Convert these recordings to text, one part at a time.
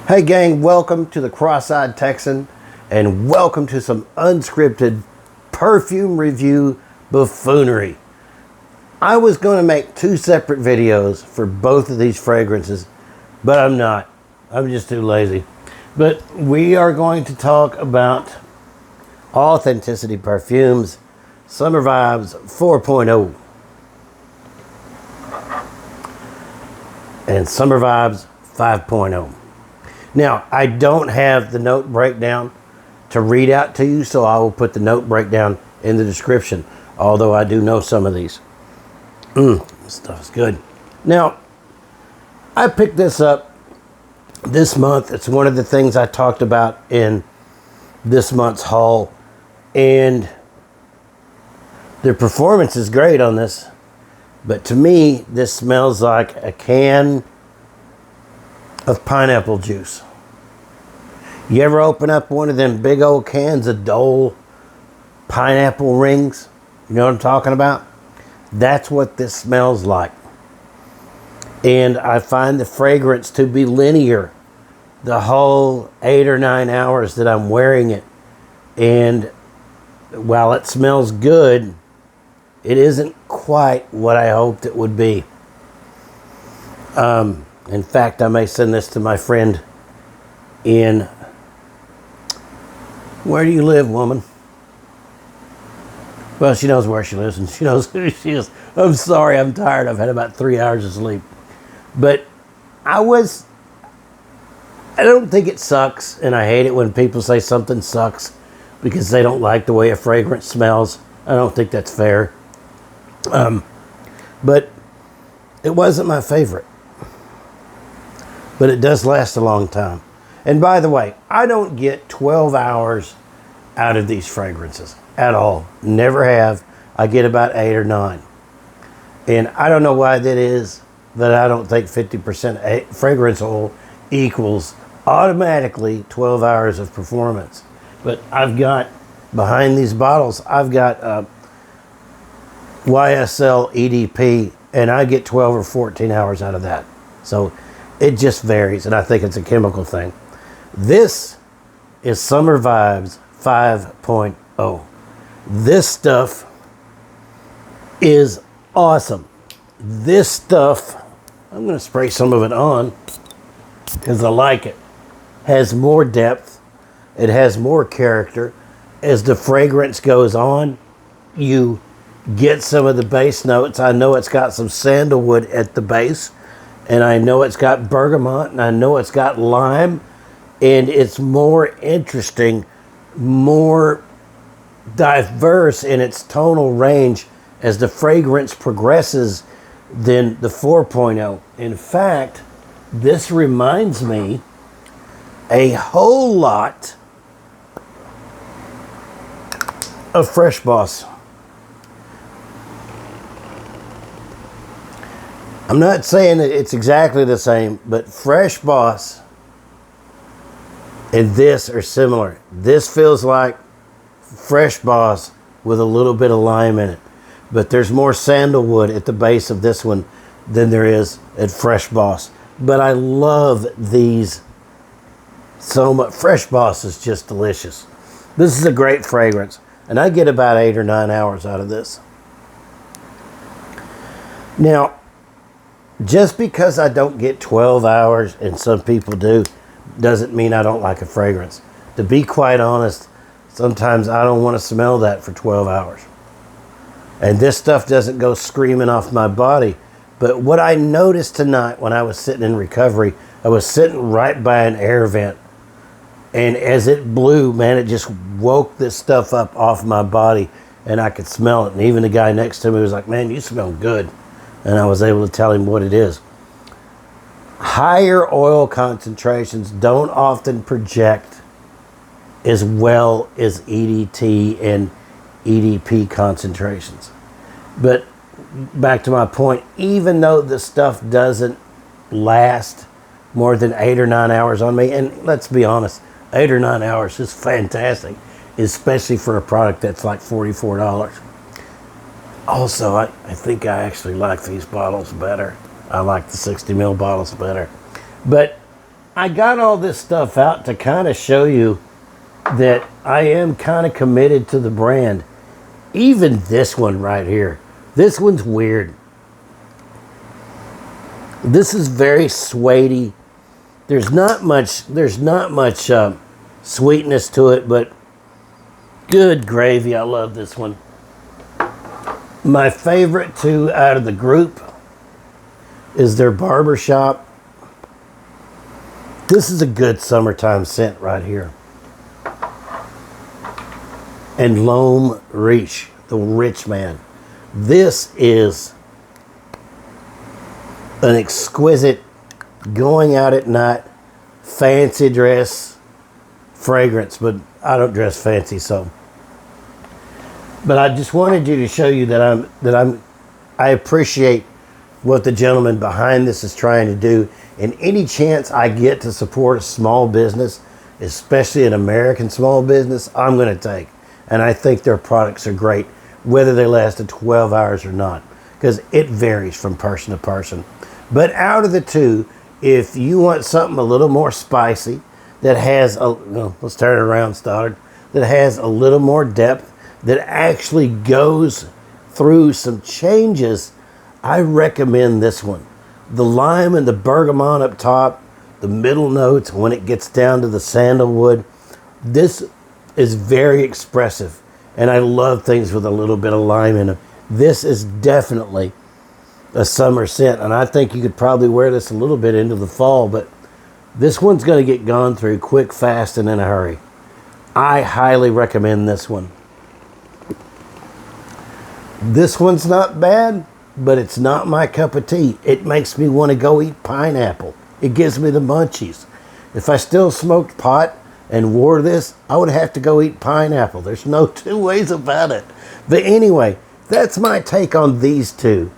Hey gang, welcome to the Cross-Eyed Texan and welcome to some unscripted perfume review buffoonery. I was going to make two separate videos for both of these fragrances, but I'm not. I'm just too lazy. But we are going to talk about Authenticity Perfumes Summer Vibes 4.0 and Summer Vibes 5.0. Now, I don't have the note breakdown to read out to you, so I will put the note breakdown in the description, although I do know some of these. This stuff is good. Now, I picked this up this month. It's one of the things I talked about in this month's haul, and the performance is great on this, but to me, this smells like a can of pineapple juice. You ever open up one of them big old cans of Dole pineapple rings? You know what I'm talking about? That's what this smells like. And I find the fragrance to be linear the whole 8 or 9 hours that I'm wearing it. And while it smells good, it isn't quite what I hoped it would be. In fact, I may send this to my friend in... Where do you live, woman? Well, she knows where she lives and she knows who she is. I'm sorry, I'm tired. I've had about 3 hours of sleep. But I don't think it sucks, and I hate it when people say something sucks because they don't like the way a fragrance smells. I don't think that's fair. But it wasn't my favorite. But it does last a long time. And by the way, I don't get 12 hours out of these fragrances at all. Never have. I get about 8 or 9. And I don't know why that is, but I don't think 50% fragrance oil equals automatically 12 hours of performance. But I've got, behind these bottles, I've got YSL EDP, and I get 12 or 14 hours out of that. So it just varies, and I think it's a chemical thing. This is Summer Vibes 5.0. This stuff is awesome. This stuff, I'm going to spray some of it on because I like it. Has more depth. It has more character. As the fragrance goes on, you get some of the base notes. I know it's got some sandalwood at the base, and I know it's got bergamot, and I know it's got lime, and it's more interesting, more diverse in its tonal range as the fragrance progresses than the 4.0. In fact, this reminds me a whole lot of Fresh Boss. I'm not saying that it's exactly the same, but Fresh Boss and this are similar. This feels like Fresh Boss with a little bit of lime in it. But there's more sandalwood at the base of this one than there is at Fresh Boss. But I love these so much. Fresh Boss is just delicious. This is a great fragrance. And I get about 8 or 9 hours out of this. Now, just because I don't get 12 hours, and some people do, doesn't mean I don't like a fragrance. To be quite honest, sometimes I don't want to smell that for 12 hours. And this stuff doesn't go screaming off my body. But what I noticed tonight when I was sitting in recovery, I was sitting right by an air vent. And as it blew, man, it just woke this stuff up off my body. And I could smell it. And even the guy next to me was like, man, you smell good. And I was able to tell him what it is. Higher oil concentrations don't often project as well as EDT and EDP concentrations. But back to my point, even though the stuff doesn't last more than 8 or 9 hours on me, and let's be honest, 8 or 9 hours is fantastic, especially for a product that's like $44. Also, I think I actually like these bottles better. I like the 60 ml bottles better. But I got all this stuff out to kind of show you that I am kind of committed to the brand. Even this one right here. This one's weird. This is very suede-y. There's not much sweetness to it, but good gravy. I love this one. My favorite two out of the group is their Barbershop. This is a good summertime scent right here. And L'Homme Riche, the rich man. This is an exquisite going out at night fancy dress fragrance, but I don't dress fancy, so. But I just wanted you to show you that I appreciate what the gentleman behind this is trying to do, and any chance I get to support a small business, especially an American small business, I'm going to take. And I think their products are great, whether they lasted 12 hours or not, because it varies from person to person. But out of the two, if you want something a little more spicy, that has a, let's turn it around, Stoddard, that has a little more depth, that actually goes through some changes, I recommend this one. The lime and the bergamot up top, the middle notes when it gets down to the sandalwood. This is very expressive, and I love things with a little bit of lime in them. This is definitely a summer scent, and I think you could probably wear this a little bit into the fall, but this one's going to get gone through quick, fast, and in a hurry. I highly recommend this one. This one's not bad, but it's not my cup of tea. It makes me want to go eat pineapple. It gives me the munchies. If I still smoked pot and wore this, I would have to go eat pineapple. There's no two ways about it. But anyway, that's my take on these two.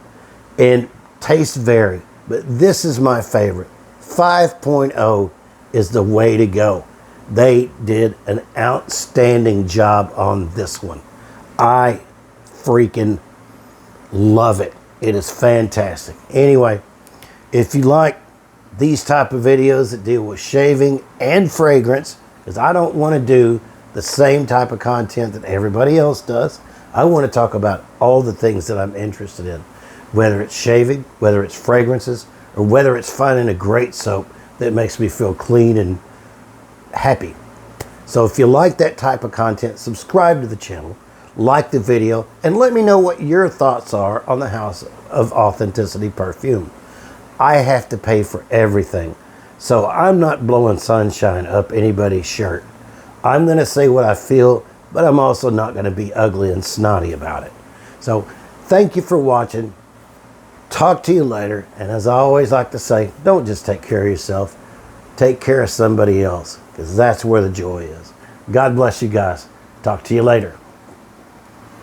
And tastes vary, but this is my favorite. 5.0 is the way to go. They did an outstanding job on this one. I freaking love it. It is fantastic. Anyway, if you like these type of videos that deal with shaving and fragrance, because I don't want to do the same type of content that everybody else does. I want to talk about all the things that I'm interested in, whether it's shaving, whether it's fragrances, or whether it's finding a great soap that makes me feel clean and happy. So if you like that type of content, subscribe to the channel, like the video, and let me know what your thoughts are on the House of Authenticity perfume. I have to pay for everything, so I'm not blowing sunshine up anybody's shirt. I'm going to say what I feel, but I'm also not going to be ugly and snotty about it. So thank you for watching. Talk to you later, and as I always like to say, don't just take care of yourself, take care of somebody else, because that's where the joy is. God bless you guys. Talk to you later.